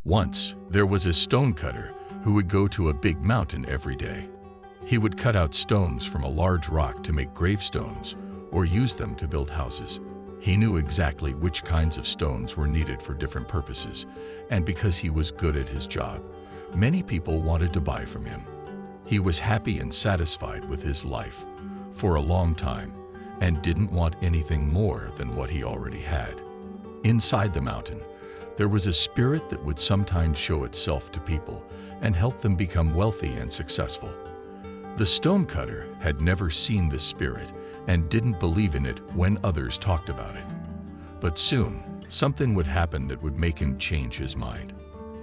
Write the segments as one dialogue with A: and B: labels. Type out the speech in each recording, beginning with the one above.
A: Once, there was a stonecutter who would go to a big mountain every day. He would cut out stones from a large rock to make gravestones or use them to build houses. He knew exactly which kinds of stones were needed for different purposes, and because he was good at his job, many people wanted to buy from him. He was happy and satisfied with his life for a long time and didn't want anything more than what he already had. Inside the mountain, there was a spirit that would sometimes show itself to people and help them become wealthy and successful. The stonecutter had never seen this spirit and didn't believe in it when others talked about it. But soon, something would happen that would make him change his mind.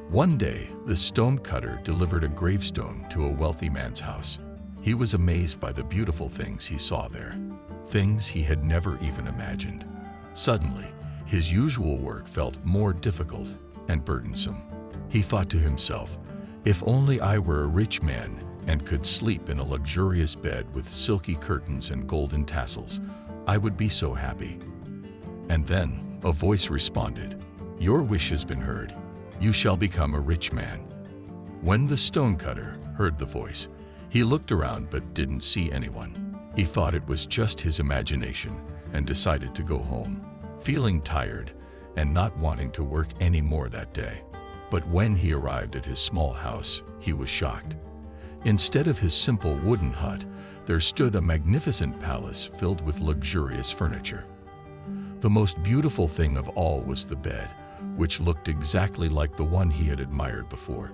A: One day, the stonecutter delivered a gravestone to a wealthy man's house. He was amazed by the beautiful things he saw there, things he had never even imagined. Suddenly, his usual work felt more difficult and burdensome. He thought to himself, "If only I were a rich man and could sleep in a luxurious bed with silky curtains and golden tassels, I would be so happy." And then a voice responded, "Your wish has been heard. You shall become a rich man." When the stonecutter heard the voice, he looked around but didn't see anyone. He thought it was just his imagination and decided to go home, feeling tired and not wanting to work any more that day. But when he arrived at his small house, he was shocked. Instead of his simple wooden hut, there stood a magnificent palace filled with luxurious furniture. The most beautiful thing of all was the bed, which looked exactly like the one he had admired before.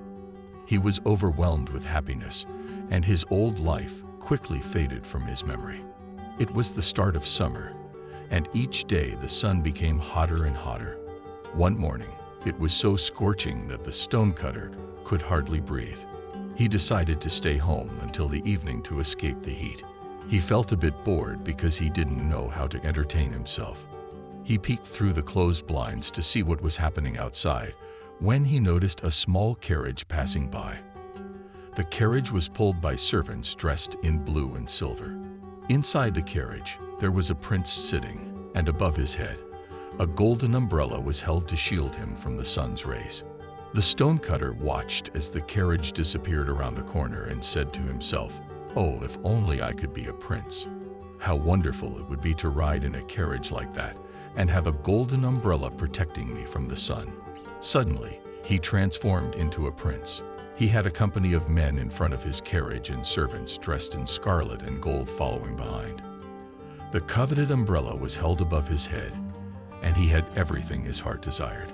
A: He was overwhelmed with happiness, and his old life quickly faded from his memory. It was the start of summer, and each day the sun became hotter and hotter. One morning, it was so scorching that the stonecutter could hardly breathe. He decided to stay home until the evening to escape the heat. He felt a bit bored because he didn't know how to entertain himself. He peeked through the closed blinds to see what was happening outside when he noticed a small carriage passing by. The carriage was pulled by servants dressed in blue and silver. Inside the carriage, there was a prince sitting, and above his head, a golden umbrella was held to shield him from the sun's rays. The stonecutter watched as the carriage disappeared around the corner and said to himself, "Oh, if only I could be a prince. How wonderful it would be to ride in a carriage like that and have a golden umbrella protecting me from the sun." Suddenly, he transformed into a prince. He had a company of men in front of his carriage and servants dressed in scarlet and gold following behind. The coveted umbrella was held above his head, and he had everything his heart desired.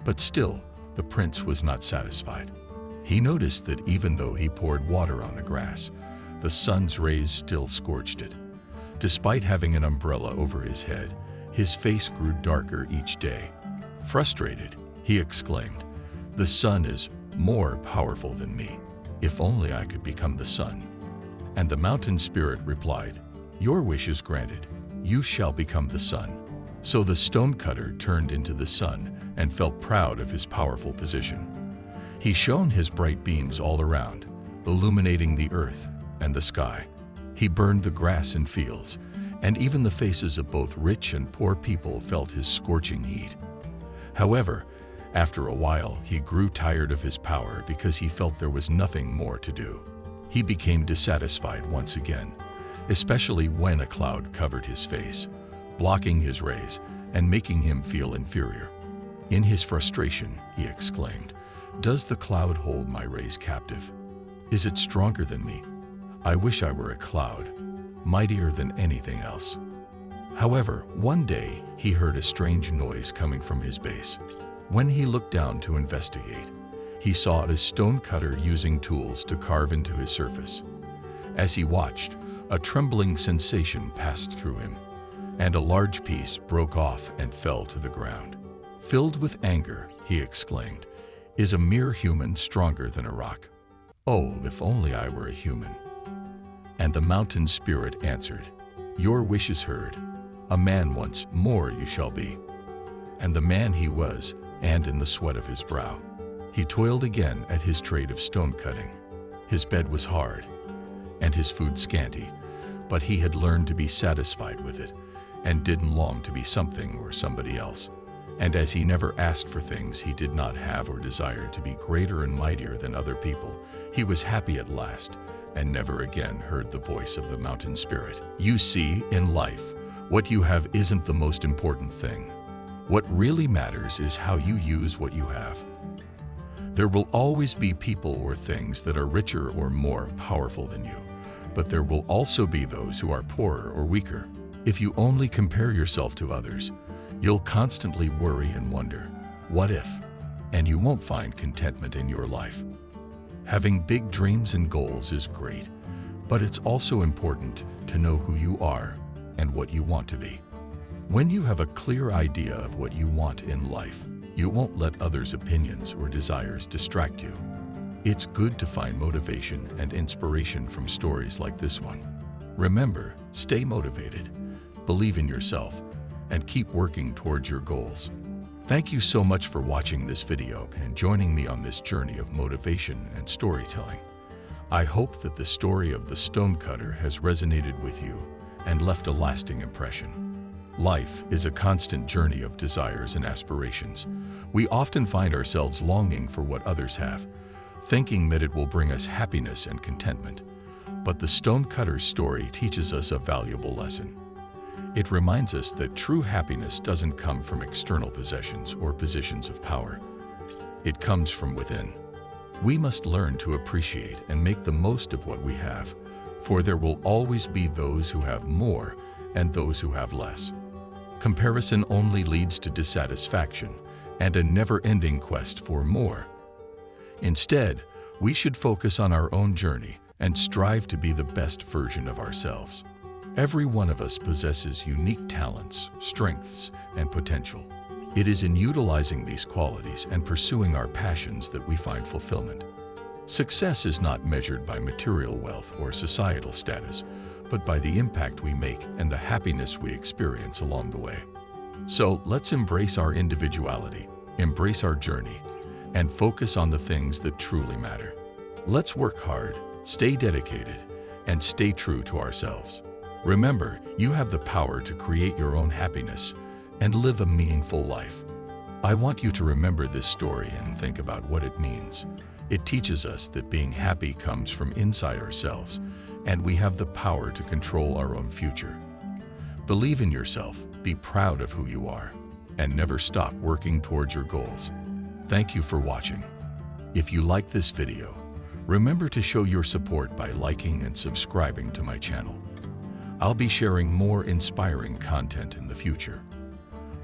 A: But still, the prince was not satisfied. He noticed that even though he poured water on the grass, the sun's rays still scorched it. Despite having an umbrella over his head, his face grew darker each day. Frustrated, he exclaimed, "The sun is more powerful than me. If only I could become the sun." And the mountain spirit replied, "Your wish is granted. You shall become the sun." So the stonecutter turned into the sun and felt proud of his powerful position. He shone his bright beams all around, illuminating the earth and the sky. He burned the grass and fields, and even the faces of both rich and poor people felt his scorching heat. However, after a while, he grew tired of his power because he felt there was nothing more to do. He became dissatisfied once again, especially when a cloud covered his face, blocking his rays and making him feel inferior. In his frustration, he exclaimed, "Does the cloud hold my rays captive? Is it stronger than me? I wish I were a cloud, mightier than anything else." However, one day he heard a strange noise coming from his base. When he looked down to investigate, he saw a stonecutter using tools to carve into his surface. As he watched, a trembling sensation passed through him, and a large piece broke off and fell to the ground. Filled with anger, he exclaimed, "Is a mere human stronger than a rock? Oh, if only I were a human." And the mountain spirit answered, "Your wish is heard. A man once more you shall be." And the man he was, and in the sweat of his brow, he toiled again at his trade of stone cutting. His bed was hard, and his food scanty, but he had learned to be satisfied with it, and didn't long to be something or somebody else. And as he never asked for things he did not have or desired to be greater and mightier than other people, he was happy at last and never again heard the voice of the mountain spirit. You see, in life, what you have isn't the most important thing. What really matters is how you use what you have. There will always be people or things that are richer or more powerful than you, but there will also be those who are poorer or weaker. If you only compare yourself to others, you'll constantly worry and wonder, what if? And you won't find contentment in your life. Having big dreams and goals is great, but it's also important to know who you are and what you want to be. When you have a clear idea of what you want in life, you won't let others' opinions or desires distract you. It's good to find motivation and inspiration from stories like this one. Remember, stay motivated, believe in yourself, and keep working towards your goals. Thank you so much for watching this video and joining me on this journey of motivation and storytelling. I hope that the story of the Stonecutter has resonated with you and left a lasting impression. Life is a constant journey of desires and aspirations. We often find ourselves longing for what others have, thinking that it will bring us happiness and contentment. But the Stonecutter's story teaches us a valuable lesson. It reminds us that true happiness doesn't come from external possessions or positions of power. It comes from within. We must learn to appreciate and make the most of what we have, for there will always be those who have more and those who have less. Comparison only leads to dissatisfaction and a never-ending quest for more. Instead, we should focus on our own journey and strive to be the best version of ourselves. Every one of us possesses unique talents, strengths, and potential. It is in utilizing these qualities and pursuing our passions that we find fulfillment. Success is not measured by material wealth or societal status, but by the impact we make and the happiness we experience along the way. So let's embrace our individuality, embrace our journey, and focus on the things that truly matter. Let's work hard, stay dedicated, and stay true to ourselves. Remember, you have the power to create your own happiness and live a meaningful life. I want you to remember this story and think about what it means. It teaches us that being happy comes from inside ourselves, and we have the power to control our own future. Believe in yourself, be proud of who you are, and never stop working towards your goals. Thank you for watching. If you like this video, remember to show your support by liking and subscribing to my channel. I'll be sharing more inspiring content in the future.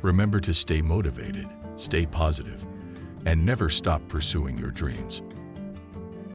A: Remember to stay motivated, stay positive, and never stop pursuing your dreams.